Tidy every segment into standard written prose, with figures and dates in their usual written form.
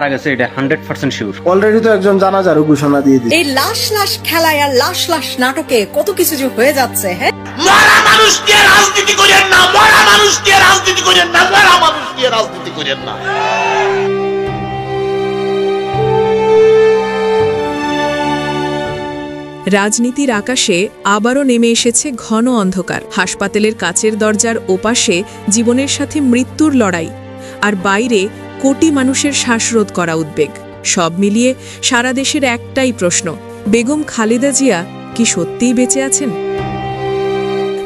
মারা গেছে, এটা 100% শিওর। অলরেডি তো একজন জানাজারও ঘোষণা দিয়ে দিয়েছে। এই লাশ লাশ খেলায় আর লাশ লাশ নাটকে কত কিছু যে হয়ে যাচ্ছে। হ্যাঁ, মরা মানুষকে রাজনীতি করেন না, মরা মানুষকে রাজনীতি করেন না, মরা মানুষকে রাজনীতি করেন না। রাজনীতির আকাশে আবারও নেমে এসেছে ঘন অন্ধকার। হাসপাতালের কাচের দরজার ওপাশে জীবনের সাথে মৃত্যুর লড়াই, আর বাইরে কোটি মানুষের শ্বাসরোধ করা উদ্বেগ। সব মিলিয়ে সারা দেশের একটাই প্রশ্ন, বেগম খালেদা জিয়া কি সত্যিই বেঁচে আছেন?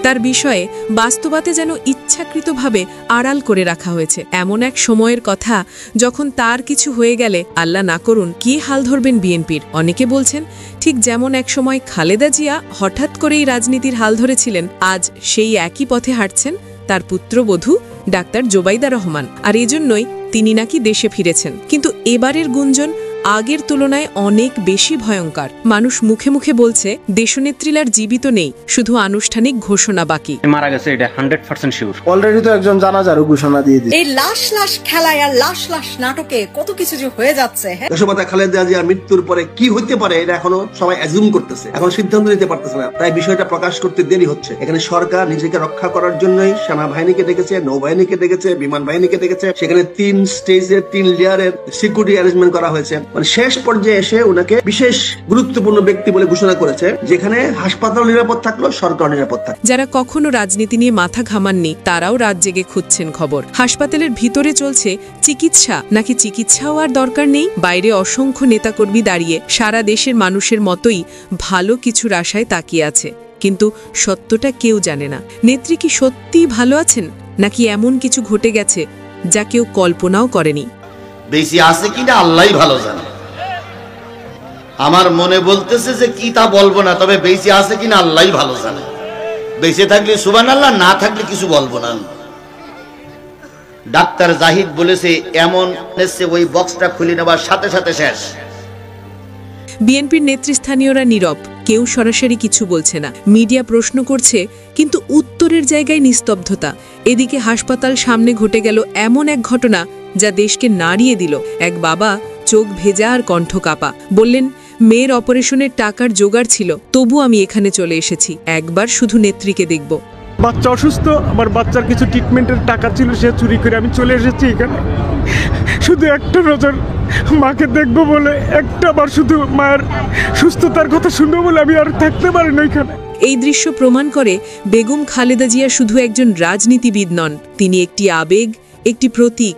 তার বিষয়ে বাস্তবতা যেন ইচ্ছাকৃতভাবে আড়াল করে রাখা হয়েছে। এমন এক সময়ের কথা যখন তার কিছু হয়ে গেলে আল্লাহ না করুন কি হাল ধরবেন বিএনপির। অনেকে বলছেন ঠিক যেমন এক সময় খালেদা জিয়া হঠাৎ করেই রাজনীতির হাল ধরেছিলেন, আজ সেই একই পথে হাঁটছেন তার পুত্রবধূ ডাক্তার জোবাইদা রহমান। আর এজন্যই তিনি নাকি দেশে ফিরেছেন। কিন্তু এবারের গুঞ্জন আগের তুলনায় অনেক বেশি ভয়ঙ্কর। মানুষ মুখে মুখে বলছে দেশনেত্রীলার জীবিত নেই, শুধু আনুষ্ঠানিক ঘোষণা বাকি। মারা গেছে, এটা 100% শিওর। অলরেডি তো একজন জানাজারও ঘোষণা দিয়ে দিয়েছে। এই লাশ লাশ খেলায় আর লাশ লাশ নাটকে কত কিছু যে হয়ে যাচ্ছে। হ্যাঁ, দেশমাতা খালেদা জিয়ার মৃত্যুর পরে কি হইতে পারে এটা এখনো সবাই অ্যাজুম করতেছে, এখন সিদ্ধান্ত নিতে পারতেছে না। তাই বিষয়টা প্রকাশ করতে দেরি হচ্ছে। এখানে সরকার নিজেকে রক্ষা করার জন্যই সেনাবাহিনীকে ডেকেছে, নৌবাহিনীকে ডেকেছে, বিমান বাহিনীকে ডেকেছে। সেখানে 3 স্টেজের 3 লেয়ারের সিকিউরিটি অ্যারেঞ্জমেন্ট করা হয়েছে। মানে শেষ পর্যায়ে এসে ওনাকে বিশেষ গুরুত্বপূর্ণ ব্যক্তি বলে ঘোষণা করেছে, যেখানে হাসপাতাল নিরাপদ থাকলো, সরকার নিরাপদ থাকলো। যারা কখনো রাজনীতি নিয়ে মাথা ঘামাননি তারাও রাত জেগে খুঁজছেন খবর। হাসপাতালের ভিতরে চলছে চিকিৎসা, নাকি চিকিৎসাও আর দরকার নেই? বাইরে অসংখ্য নেতাকর্মী দাঁড়িয়ে সারা দেশের মানুষের মতোই ভালো কিছুর আশায় তাকিয়ে আছে, কিন্তু সত্যটা কেউ জানে না। নেত্রী কি সত্যিই ভালো আছেন, নাকি এমন কিছু ঘটে গেছে যা কেউ কল্পনাও করেনি? বেশি আছে কিনা আল্লাহই ভালো জানে। আমার মনে বলতেছে যে কি তা বলবো না, তবে বেঁচে আছে কিনা আল্লাহই ভালো জানে। বেঁচে থাকলে সুবহানাল্লাহ, না থাকলে কিছু বলবো না। ডাক্তার জাহিদ বলেছে এমন ওই বক্সটা খুলে নেবার সাথে সাথে শেষ। বিএনপির নেতৃস্থানীয়রা নীরব, কেউ সরাসরি কিছু বলছে না। মিডিয়া প্রশ্ন করছে, কিন্তু উত্তরের জায়গায় নিস্তব্ধতা। এদিকে হাসপাতাল সামনে ঘটে গেল এমন এক ঘটনা যা দেশকে নাড়িয়ে দিল। এক বাবা চোখ ভেজা আর কণ্ঠ কাঁপা বললেন, মেয়ের অপারেশনের টাকার জোগাড় ছিল, তবু আমি এখানে চলে এসেছি, একবার শুধু নেত্রীকে দেখব। বাচ্চা অসুস্থ, আমার বাচ্চার কিছু ট্রিটমেন্টের টাকা ছিল, সে চুরি করে আমি চলে এসেছি এখানে শুধু একটা নজর মাকে দেখবো বলে, একটা বার শুধু মায়ের সুস্থতার কথা শুনবো বলে আমি আর থাকতে পারি না এখানে। এই দৃশ্য প্রমাণ করে বেগম খালেদা জিয়া শুধু একজন রাজনীতিবিদ নন, তিনি একটি আবেগ, একটি প্রতীক,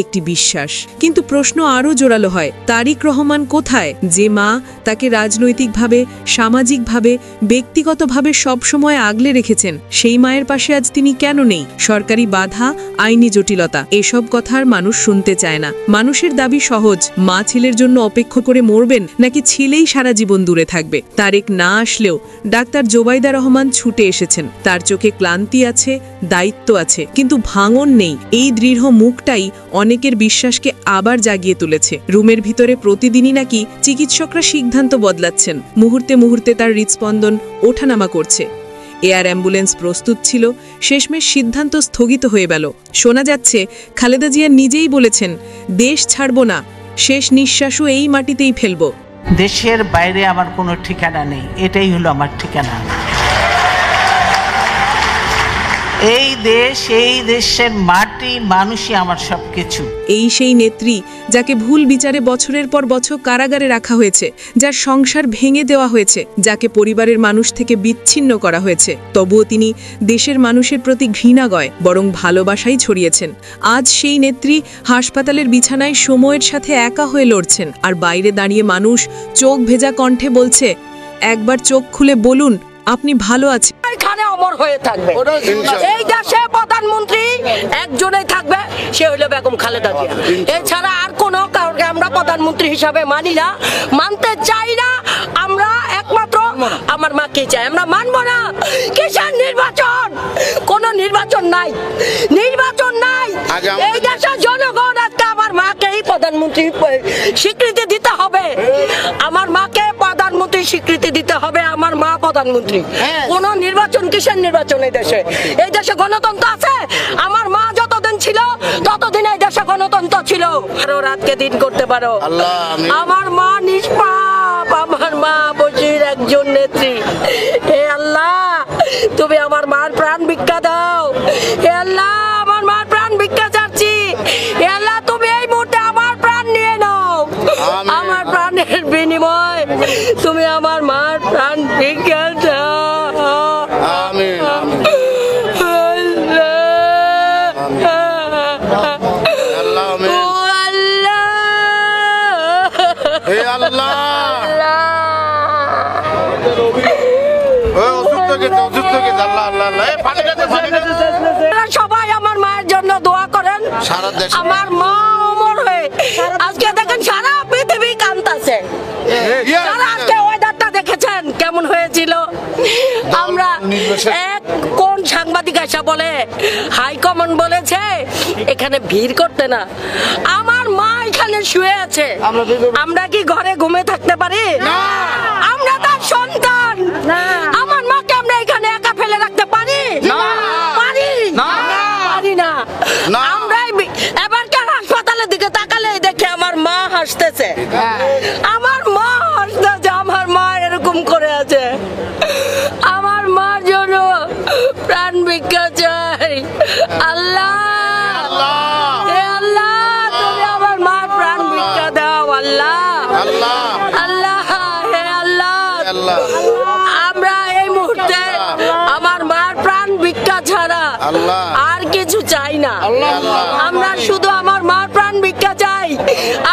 একটি বিশ্বাস। কিন্তু প্রশ্ন আরও জোরালো হয়, তারিক রহমান কোথায়? যে মা তাকে রাজনৈতিকভাবে, সামাজিকভাবে, ব্যক্তিগতভাবে সবসময় আগলে রেখেছেন, সেই মায়ের পাশে আজ তিনি কেন নেই? সরকারি বাধা, আইনি জটিলতা, এসব কথার মানুষ শুনতে চায় না। মানুষের দাবি সহজ, মা ছেলের জন্য অপেক্ষা করে মরবেন, নাকি ছেলেই সারা জীবন দূরে থাকবে? তারেক না আসলেও ডাক্তার জোবাইদা রহমান ছুটে এসেছেন। তার চোখে ক্লান্তি আছে, দায়িত্ব আছে, কিন্তু ভাঙন নেই। এই দৃঢ় মুখটাই অনেকের বিশ্বাসকে আবার জাগিয়ে তুলেছে। রুমের ভিতরে প্রতিদিনই নাকি চিকিৎসকরা সিদ্ধান্ত বদলাচ্ছেন, মুহূর্তে মুহূর্তে তার হৃদস্পন্দন ওঠানামা করছে। এয়ার অ্যাম্বুলেন্স প্রস্তুত ছিল, শেষমেশ সিদ্ধান্ত স্থগিত হয়ে গেল। শোনা যাচ্ছে খালেদা জিয়া নিজেই বলেছেন, দেশ ছাড়ব না, শেষ নিঃশ্বাসও এই মাটিতেই ফেলব। দেশের বাইরে আমার কোনো ঠিকানা নেই, এটাই হলো আমার ঠিকানা। এই দেশ, এই দেশের মাটি, মানুষই আমার সবকিছু। এই সেই নেত্রী যাকে ভুল বিচারে বছরের পর বছর কারাগারে রাখা হয়েছে, যার সংসার ভেঙে দেওয়া হয়েছে, যাকে পরিবারের মানুষ থেকে বিচ্ছিন্ন করা হয়েছে, তবুও তিনি দেশের মানুষের প্রতি ঘৃণা গয় বরং ভালোবাসাই ছড়িয়েছেন। আজ সেই নেত্রী হাসপাতালের বিছানায় সময়ের সাথে একা হয়ে লড়ছেন, আর বাইরে দাঁড়িয়ে মানুষ চোখ ভেজা কণ্ঠে বলছে, একবার চোখ খুলে বলুন আপনি ভালো আছেন। এখানে অমর হয়ে থাকবে। এই দেশে প্রধানমন্ত্রী একজনেই থাকবে, সে হলো বেগম খালেদা জিয়া। এছাড়া আর কোনো কাউকে আমরা প্রধানমন্ত্রী হিসাবে মানি না, মানতে চাই না। আমরা একমাত্র আমার মাকে চাই, আমরা মানবো না। কিসের নির্বাচন? কোন নির্বাচন নাই, নির্বাচন নাই। এই দেশের জনগণ আজকে আমার মাকেই প্রধানমন্ত্রী স্বীকৃতি দিতে হবে, আমার মাকে প্রধানমন্ত্রী স্বীকৃতি দিতে হবে। আমার মা প্রধানমন্ত্রী। কোন নির্বাচন, কিসের নির্বাচন? এই দেশে, এই দেশে গণতন্ত্র আছে। আমার মা যতদিন ছিল ততদিন এই দেশে গণতন্ত্র ছিল। আরো রাতকে দিন করতে পারো। আমার মা নিষ্পাপ, আমার মা বসির একজন নেত্রী। হে আল্লাহ, তুমি আমার মার প্রাণ ভিক্ষা দাও। হে আল্লাহ, আমার মার প্রাণ ভিক্ষা চাচ্ছি। হে আল্লাহ, তুমি এই মুহূর্তে আমার প্রাণ নিয়ে নাও। আমার প্রাণের বিনিময় তুমি আমার মার প্রাণ ভিক্ষা দাও। আমিন। সবাই আমার মায়ের জন্য দোয়া করেন। আমার মা অমর হয়ে আজকে দেখেন সারা পৃথিবী কাঁদতাছে। আজকে ওয়েদারটা দেখেছেন কেমন হয়েছিল? আমরা এক কোন সাংবাদিক এসে বলে হাইকমান্ড বলেছে এখানে ভিড় করতে না। আমার মা এখানে শুয়ে আছে, আমরা কি ঘরে ঘুমিয়ে থাকতে পারি? আমরা তার সন্তান। আমার মাকে আমরা এখানে একা ফেলে রাখতে পারি? পারি না। আমরা এবারকার হাসপাতালের দিকে তাকালে দেখে আমার মা হাসতেছে। আমার মা হাসতেছে, আমার মা এরকম করে আছে। আমার মার জন্য প্রাণ ভিক্ষা চাই। আল্লাহ, হে আল্লাহ, তুমি আমার মার প্রাণ ভিক্ষা দাও। আল্লাহ, আল্লাহ, হে আল্লাহ, আমরা এই মুহূর্তে আমার মার প্রাণ ভিক্ষা ছাড়া আর কিছু চাই না। আমরা শুধু আমার মার প্রাণ ভিক্ষা চাই।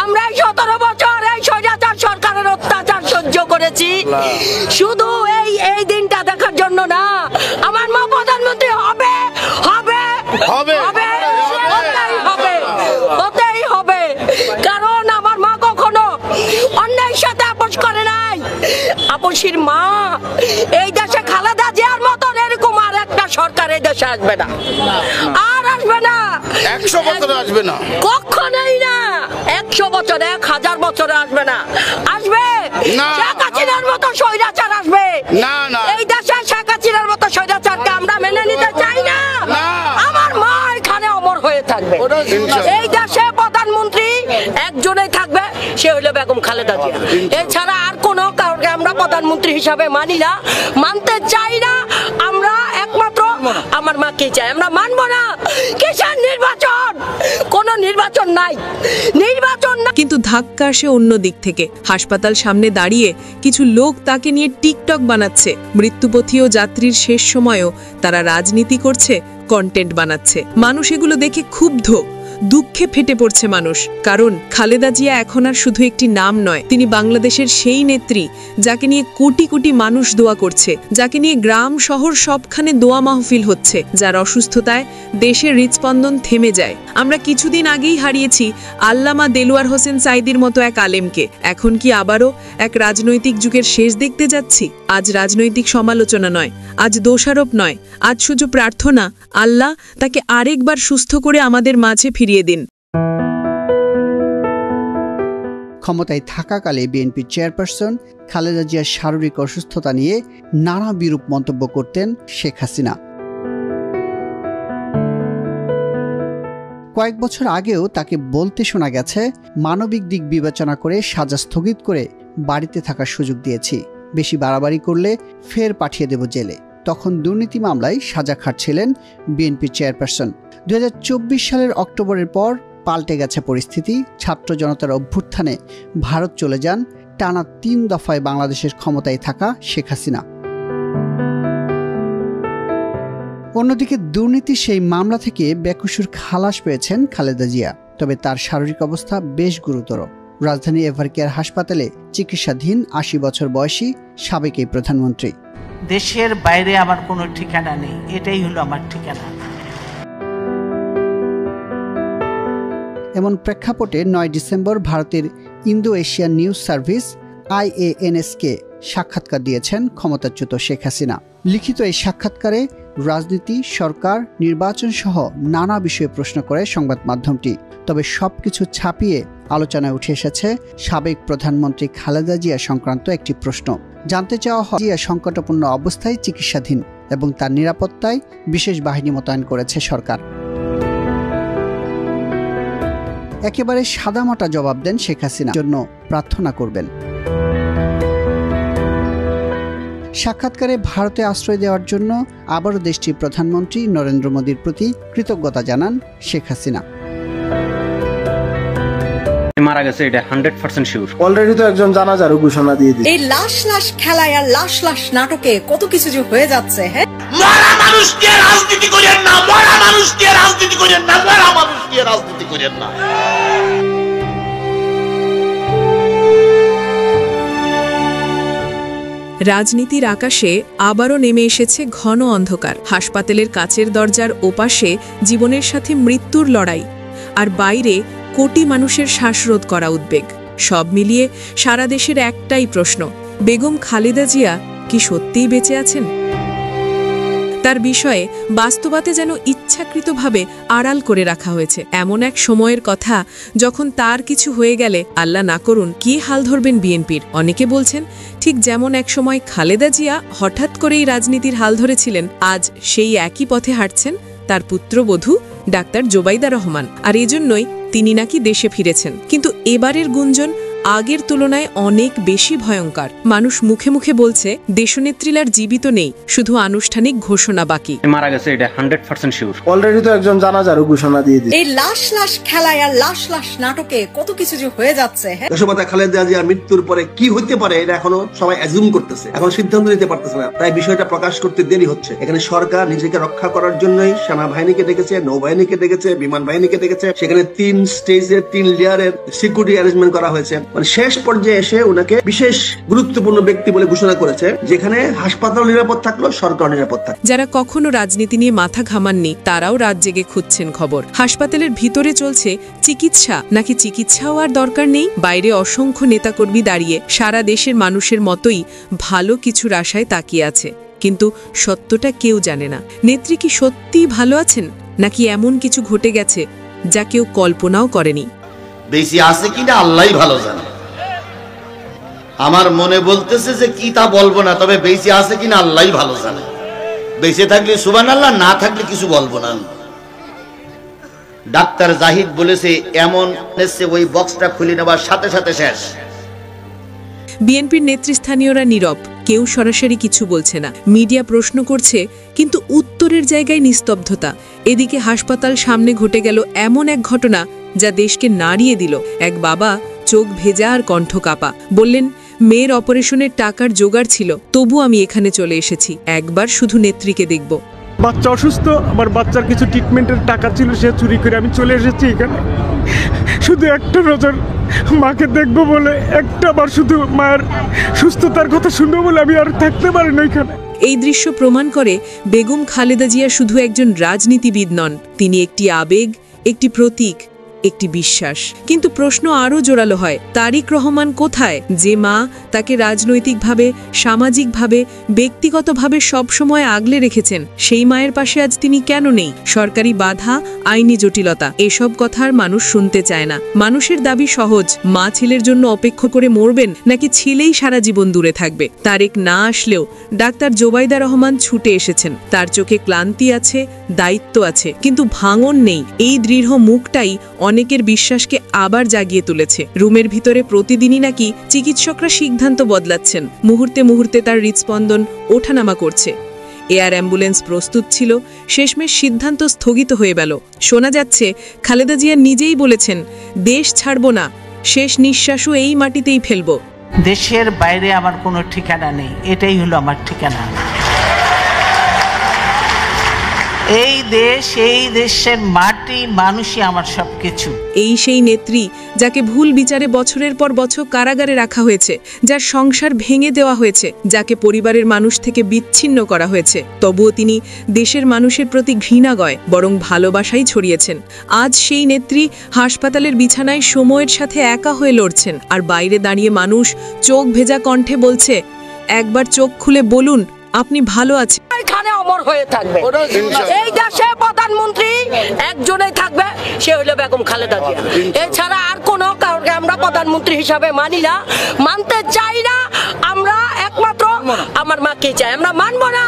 আমরা 17 বছর এই স্বৈরাচার সরকারের অত্যাচার সহ্য করেছি শুধু এই দিনটা দেখার জন্য না। আমার মা প্রধানমন্ত্রী হবে, হবে, হবে, হতেই হবে। কারণ আমার মা কখনো অন্যায়ের সাথে আপোষ করে নাই। আপোষের মা এই দেশে খালেদা জিয়ার মতন এরকম আর একটা সরকার এই দেশে আসবে না, আর আসবে না। 100 বছরে আসবে না, কখনোই না। 100 বছরে, 1000 বছরে আসবে না। আসবে শেখ হাসিনার মতো স্বৈরাচার আসবে। এই দেশে শেখ হাসিনার মতো স্বৈরাচারকে আমরা মেনে নিতে চাই না। আমার মা এখানে অমর হয়ে থাকবে। এই দেশে প্রধানমন্ত্রী একজনই থাকবে, সে হলো বেগম খালেদা জিয়া। এছাড়া আর কোনো কাউকে আমরা প্রধানমন্ত্রী হিসাবে মানি না, মানতে চাই না। আমরা একমাত্র আমার মাকে চাই, আমরা মানবো না। কিসের নির্বাচন? কোনো নির্বাচন নাই, নির্বাচন না। কিন্তু ধাক্কা আসে অন্য দিক থেকে। হাসপাতাল সামনে দাঁড়িয়ে কিছু লোক তাকে নিয়ে টিকটক বানাচ্ছে। মৃত্যুপথী ও যাত্রীর শেষ সময়েও তারা রাজনীতি করছে, কন্টেন্ট বানাচ্ছে। মানুষ এগুলো দেখে ক্ষুব্ধ, দুঃখে ফেটে পড়ছে মানুষ। কারণ খালেদা জিয়া এখন আর শুধু একটি নাম নয়, তিনি বাংলাদেশের সেই নেত্রী যাকে নিয়ে কোটি কোটি মানুষ দোয়া করছে, যাকে নিয়ে গ্রাম শহর সবখানে দোয়া মাহফিল হচ্ছে, যার অসুস্থতায় দেশের হৃদস্পন্দন থেমে যায়। আমরা কিছুদিন আগেই হারিয়েছি আল্লামা দেলোয়ার হোসেন সাঈদীর মতো এক আলেমকে। এখন কি আবারও এক রাজনৈতিক যুগের শেষ দেখতে যাচ্ছি? আজ রাজনৈতিক সমালোচনা নয়, আজ দোষারোপ নয়, আজ শুধু প্রার্থনা, আল্লাহ তাকে আরেকবার সুস্থ করে আমাদের মাঝে ফিরিয়ে দিন। ক্ষমতায় থাকাকালে বিএনপি চেয়ারপারসন খালেদা জিয়ার শারীরিক অসুস্থতা নিয়ে নানা বিরূপ মন্তব্য করতেন শেখ হাসিনা। কয়েক বছর আগেও তাকে বলতে শোনা গেছে, মানবিক দিক বিবেচনা করে সাজা স্থগিত করে বাড়িতে থাকার সুযোগ দিয়েছি, বেশি বাড়াবাড়ি করলে ফের পাঠিয়ে দেব জেলে। তখন দুর্নীতি মামলায় সাজা খাটছিলেন বিএনপি চেয়ারপারসন। 2024 সালের অক্টোবরের পর পাল্টে গেছে পরিস্থিতি। ছাত্র জনতার অভ্যুত্থানে ভারত চলে যান টানা 3 দফায় বাংলাদেশের ক্ষমতায় থাকা শেখ হাসিনা। অন্যদিকে দুর্নীতির সেই মামলা থেকে বেকসুর খালাস পেয়েছেন খালেদা জিয়া। তবে তার শারীরিক অবস্থা বেশ গুরুতর। রাজধানী এভারকেয়ার হাসপাতালে চিকিৎসাধীন 80 বছর বয়সী সাবেক এই প্রধানমন্ত্রী। দেশের বাইরে আমার কোনো ঠিকানা নেই, এটাই হলো আমার ঠিকানা। এমন প্রেক্ষাপটে 9 ডিসেম্বর ভারতের ইন্দো এশিয়ান নিউজ সার্ভিস IANS-কে সাক্ষাৎকার দিয়েছেন ক্ষমতাচ্যুত শেখ হাসিনা। লিখিত এই সাক্ষাৎকারে রাজনীতি, সরকার, নির্বাচন সহ নানা বিষয়ে প্রশ্ন করে সংবাদ মাধ্যমটি। তবে সবকিছু ছাপিয়ে আলোচনায় উঠে এসেছে সাবেক প্রধানমন্ত্রী খালেদা জিয়া সংক্রান্ত একটি প্রশ্ন। জানতে চাওয়া হয়, জিয়া সংকটাপন্ন অবস্থায় চিকিৎসাধীন এবং তার নিরাপত্তায় বিশেষ বাহিনী মোতায়েন করেছে সরকার। একেবারে সাদামাটা জবাব দেন শেখ হাসিনার জন্য প্রার্থনা করবেন। সাক্ষাৎকারে ভারতে আশ্রয় দেওয়ার জন্য আবারও দেশটির প্রধানমন্ত্রী নরেন্দ্র মোদীর প্রতি কৃতজ্ঞতা জানান শেখ হাসিনা। মারা গেছে, এটা 100% শিওর। অলরেডি তো একজন জানাজারও ঘোষণা দিয়ে দিয়েছে। এই লাশ লাশ খেলায় আর লাশ লাশ নাটকে কত কিছু যে হয়ে যাচ্ছে। হ্যাঁ, মরা মানুষকে রাজনীতি করেন না, মরা মানুষকে রাজনীতি করেন না, মরা মানুষকে রাজনীতি করেন না। রাজনীতির আকাশে আবারও নেমে এসেছে ঘন অন্ধকার। হাসপাতালের কাচের দরজার ওপাশে জীবনের সাথে মৃত্যুর লড়াই, আর বাইরে কোটি মানুষের শ্বাসরোধ করা উদ্বেগ। সব মিলিয়ে সারা দেশের একটাই প্রশ্ন, বেগম খালেদা জিয়া কি সত্যিই বেঁচে আছেন? তার বিষয়ে বাস্তবতা যেন ইচ্ছাকৃতভাবে আড়াল করে রাখা হয়েছে। এমন এক সময়ের কথা যখন তার কিছু হয়ে গেলে আল্লাহ না করুন কি হাল ধরবেন বিএনপির। অনেকে বলছেন ঠিক যেমন এক সময় খালেদা জিয়া হঠাৎ করেই রাজনীতির হাল ধরেছিলেন, আজ সেই একই পথে হাঁটছেন তার পুত্রবধূ ডাক্তার জোবাইদা রহমান। আর এজন্যই তিনি নাকি দেশে ফিরেছেন। কিন্তু এবারের গুঞ্জন আগের তুলনায় অনেক বেশি ভয়ঙ্কর। মানুষ মুখে মুখে বলছে দেশনেত্রীলার জীবিত নেই, শুধু আনুষ্ঠানিক ঘোষণা বাকি। মারা গেছে, এটা 100% শিওর। অলরেডি তো একজন জানাজারও ঘোষণা দিয়ে দিয়েছে। এই লাশ লাশ খেলায় আর লাশ লাশ নাটকে কত কিছু যে হয়ে যাচ্ছে। হ্যাঁ, দেশমাতা খালেদা জিয়ার মৃত্যুর পরে কি হইতে পারে এটা এখনো সবাই অ্যাজুম করতেছে, এখন সিদ্ধান্ত নিতে পারতেছে না। তাই বিষয়টা প্রকাশ করতে দেরি হচ্ছে। এখানে সরকার নিজেকে রক্ষা করার জন্যই সেনাবাহিনীকে ডেকেছে, নৌবাহিনীকে ডেকেছে, বিমান বাহিনীকে ডেকেছে। সেখানে 3 স্টেজের 3 লেয়ারের সিকিউরিটি অ্যারেঞ্জমেন্ট করা হয়েছে। মানে শেষ পর্যায়ে এসে ওনাকে বিশেষ গুরুত্বপূর্ণ ব্যক্তি বলে ঘোষণা করেছে, যেখানে হাসপাতাল নিরাপদ থাকলো, সরকার নিরাপদ থাকলো। যারা কখনো রাজনীতি নিয়ে মাথা ঘামাননি তারাও রাত জেগে খুঁজছেন খবর। হাসপাতালের ভিতরে চলছে চিকিৎসা, নাকি চিকিৎসাও আর দরকার নেই? বাইরে অসংখ্য নেতাকর্মী দাঁড়িয়ে সারা দেশের মানুষের মতোই ভালো কিছুর আশায় তাকিয়ে আছে, কিন্তু সত্যটা কেউ জানে না। নেত্রী কি সত্যিই ভালো আছেন, নাকি এমন কিছু ঘটে গেছে যা কেউ কল্পনাও করেনি? বেশি আছে কিনা আল্লাহই ভালো জানে। আমার মনে বলতেছে যে কি তা বলবো না, তবে বেশি আছে কিনা আল্লাহই ভালো জানে। বেঁচে থাকলে সুবহানাল্লাহ, না থাকলে কিছু বলবো না। ডাক্তার জাহিদ বলেছে এমন ওই বক্সটা খুলে নেবার সাথে সাথে শেষ। বিএনপির নেতৃস্থানীয়রা নীরব, কেউ সরাসরি কিছু বলছে না। মিডিয়া প্রশ্ন করছে, কিন্তু উত্তরের জায়গায় নিস্তব্ধতা। এদিকে হাসপাতাল সামনে ঘটে গেল এমন এক ঘটনা যা দেশকে নাড়িয়ে দিল। এক বাবা চোখ ভেজা আর কণ্ঠ কাঁপা বললেন, মেয়ের অপারেশনের টাকার জোগাড় ছিল, তবু আমি এখানে চলে এসেছি, একবার শুধু নেত্রীকে দেখব। বাচ্চা অসুস্থ, আমার বাচ্চার কিছু ট্রিটমেন্টের টাকা ছিল, সে চুরি করে আমি চলে এসেছি এখানে শুধু একটা নজর মাকে দেখবো বলে, একটা বার শুধু মায়ের সুস্থতার কথা শুনবো বলে আমি আর থাকতে পারি না এখানে। এই দৃশ্য প্রমাণ করে বেগম খালেদা জিয়া শুধু একজন রাজনীতিবিদ নন, তিনি একটি আবেগ, একটি প্রতীক, একটি বিশ্বাস। কিন্তু প্রশ্ন আরও জোরালো হয়, তারিক রহমান কোথায়? যে মা তাকে রাজনৈতিকভাবে, সামাজিকভাবে, ব্যক্তিগতভাবে সবসময় আগলে রেখেছেন, সেই মায়ের পাশে আজ তিনি কেন নেই? সরকারি বাধা, আইনি জটিলতা, এসব কথা আর মানুষ শুনতে চায় না। মানুষের দাবি সহজ, মা ছেলের জন্য অপেক্ষা করে মরবেন, নাকি ছেলেই সারা জীবন দূরে থাকবে? তারেক না আসলেও ডাক্তার জোবাইদা রহমান ছুটে এসেছেন। তার চোখে ক্লান্তি আছে, দায়িত্ব আছে, কিন্তু ভাঙন নেই। এই দৃঢ় মুখটাই অনেকের বিশ্বাসকে আবার জাগিয়ে তুলেছে। রুমের ভিতরে প্রতিদিনই নাকি চিকিৎসকরা সিদ্ধান্ত বদলাচ্ছেন, মুহূর্তে মুহূর্তে তার হৃদস্পন্দন ওঠানামা করছে। এয়ার অ্যাম্বুলেন্স প্রস্তুত ছিল, শেষমেশ সিদ্ধান্ত স্থগিত হয়ে গেল। শোনা যাচ্ছে খালেদা জিয়া নিজেই বলেছেন, দেশ ছাড়ব না, শেষ নিঃশ্বাসও এই মাটিতেই ফেলব। দেশের বাইরে আমার কোনো ঠিকানা নেই, এটাই হলো আমার ঠিকানা। এই দেশ, এই দেশের মাটি, মানুষই আমার সবকিছু। এই সেই নেত্রী যাকে ভুল বিচারে বছরের পর বছর কারাগারে রাখা হয়েছে, যার সংসার ভেঙে দেওয়া হয়েছে, যাকে পরিবারের মানুষ থেকে বিচ্ছিন্ন করা হয়েছে, তবুও তিনি দেশের মানুষের প্রতি ঘৃণা গয় বরং ভালোবাসাই ছড়িয়েছেন। আজ সেই নেত্রী হাসপাতালের বিছানায় সময়ের সাথে একা হয়ে লড়ছেন, আর বাইরে দাঁড়িয়ে মানুষ চোখ ভেজা কণ্ঠে বলছে, একবার চোখ খুলে বলুন আপনি ভালো আছেন। এখানে অমর হয়ে থাকবে। এই দেশে প্রধানমন্ত্রী একজনেই থাকবে, সে হলো বেগম খালেদা জিয়া। এছাড়া আর কোনো কাউকে আমরা প্রধানমন্ত্রী হিসাবে মানি না, মানতে চাই না। আমরা একমাত্র আমার মাকে চাই, আমরা মানবো না।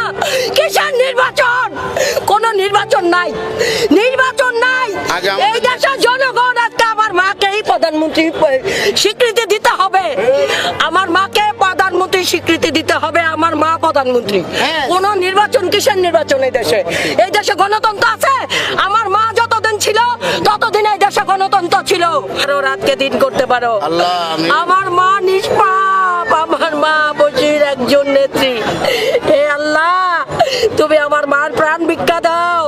কিসের নির্বাচন? কোন নির্বাচন নাই, নির্বাচন নাই। এই দেশের জনগণ আজকে আমার মাকে প্রধানমন্ত্রী স্বীকৃতি দিতে হবে, আমার মাকে প্রধানমন্ত্রী স্বীকৃতি দিতে হবে। আমার মা প্রধানমন্ত্রী, কোন নির্বাচন কিসের নির্বাচন? এই দেশে গণতন্ত্র আছে। আমার মা যতদিন ছিল ততদিন এই দেশে গণতন্ত্র ছিল। আরো রাতকে দিন করতে পারো। আমার মা নিষ্পাপ, আমার মা বসির একজন নেত্রী। হে আল্লাহ, তুমি আমার মার প্রাণ ভিক্ষা দাও।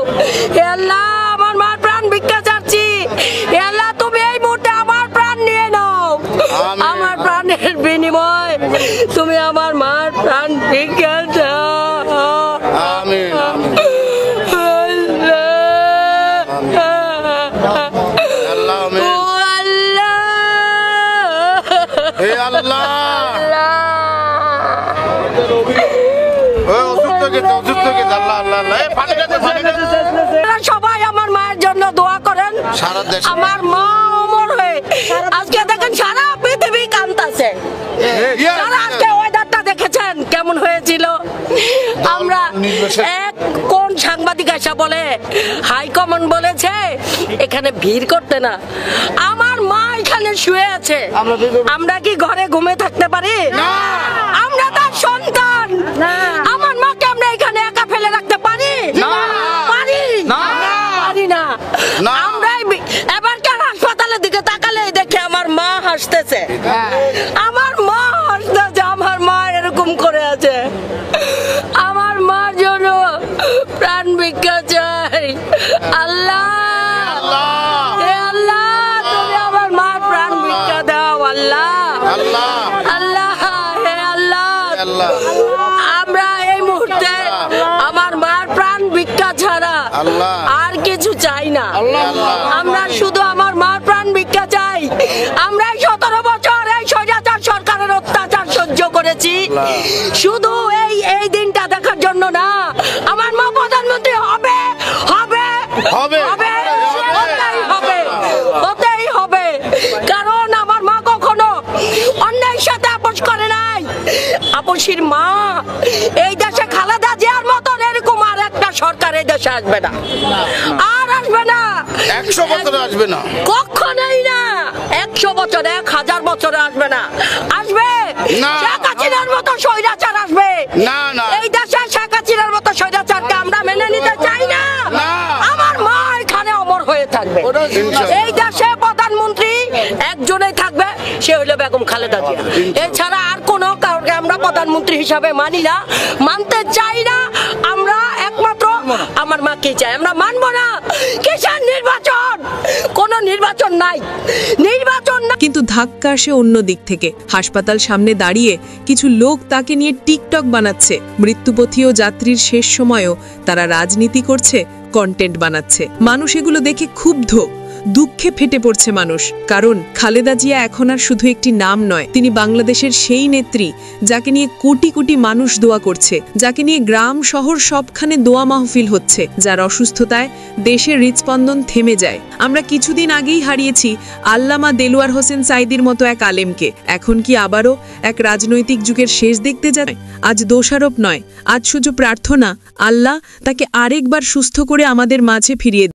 হে আল্লাহ, আমার মার প্রাণ ভিক্ষা চাচ্ছি। হে আল্লাহ, তুমি এই মুহূর্তে আমার প্রাণ নিয়ে নাও। আমার প্রাণের বিনিময় তুমি আমার মার প্রাণ ভিক্ষা দাও। আমিন। সবাই আমার মায়ের জন্য দোয়া করেন। আমার মা অমর হয়ে আজকে দেখেন সারা পৃথিবী কাঁদতেছে। আজকে ওয়েদারটা দেখেছেন কেমন হয়েছিল? আমরা এক কোন সাংবাদিক এসে বলে হাইকমান্ড বলেছে এখানে ভিড় করতে না। আমার মা এখানে শুয়ে আছে, আমরা কি ঘরে ঘুমিয়ে থাকতে পারি? আমরা তার সন্তান। আমার মাকে আমরা এখানে একা ফেলে রাখতে পারি? পারি না। আমরা এবারকার হাসপাতালের দিকে তাকালে দেখে আমার মা হাসতেছে। আমার মা হাসতেছে, আমার মা এরকম করে আছে। আমার মার জন্য প্রাণ ভিক্ষা চাই। আল্লাহ, হে আল্লাহ, তুমি আমার মার প্রাণ ভিক্ষা দাও। আল্লাহ, আল্লাহ, হে আল্লাহ, আমরা এই মুহূর্তে আমার মার প্রাণ ভিক্ষা ছাড়া আর কিছু চাই না। আমরা শুধু আমার মার প্রাণ ভিক্ষা চাই। আমরা 17 বছর এই স্বৈরাচার সরকারের অত্যাচার সহ্য করেছি শুধু এই দিনটা দেখার জন্য না। আমার মা প্রধানমন্ত্রী হবে, হবে, হবে, হতেই হবে। কারণ আমার মা কখনো অন্যায়ের সাথে আপোষ করে নাই। আপোষের মা এই দেশে খালেদা জিয়ার মতন এরকম আর একটা সরকার এই দেশে আসবে না, আর আসবে না। 100 বছরে আসবে না, কখনোই না। 100 বছরে, 1000 বছরে আসবে না। আসবে শেখ হাসিনার মতো স্বৈরাচার আসবে। এই দেশে শেখ হাসিনার মতো স্বৈরাচারকে আমরা মেনে নিতে চাই না। আমার মা এখানে অমর হয়ে থাকবে। এই দেশে প্রধানমন্ত্রী একজনেই থাকবে, সে হলো বেগম খালেদা জিয়া। এছাড়া আর কোনো কাউকে আমরা প্রধানমন্ত্রী হিসাবে মানি না, মানতে চাই না। আমরা একমাত্র আমার মাকে চাই, আমরা মানবো না। কিসের নির্বাচন? কোনো নির্বাচন নাই, নির্বাচন না। কিন্তু ধাক্কা আসে অন্য দিক থেকে। হাসপাতাল সামনে দাঁড়িয়ে কিছু লোক তাকে নিয়ে টিকটক বানাচ্ছে। মৃত্যুপথী ও যাত্রীর শেষ সময়েও তারা রাজনীতি করছে, কন্টেন্ট বানাচ্ছে। মানুষ এগুলো দেখে ক্ষুব্ধ, দুঃখে ফেটে পড়ছে মানুষ। কারণ খালেদা জিয়া এখন আর শুধু একটি নাম নয়, তিনি বাংলাদেশের সেই নেত্রী যাকে নিয়ে কোটি কোটি মানুষ দোয়া করছে, যাকে নিয়ে গ্রাম শহর সবখানে দোয়া মাহফিল হচ্ছে, যার অসুস্থতায় দেশের হৃদস্পন্দন থেমে যায়। আমরা কিছুদিন আগেই হারিয়েছি আল্লামা দেলোয়ার হোসেন সাঈদীর মতো এক আলেমকে। এখন কি আবারও এক রাজনৈতিক যুগের শেষ দেখতে যায়? আজ দোষারোপ নয়, আজ শুধু প্রার্থনা, আল্লাহ তাকে আরেকবার সুস্থ করে আমাদের মাঝে ফিরিয়ে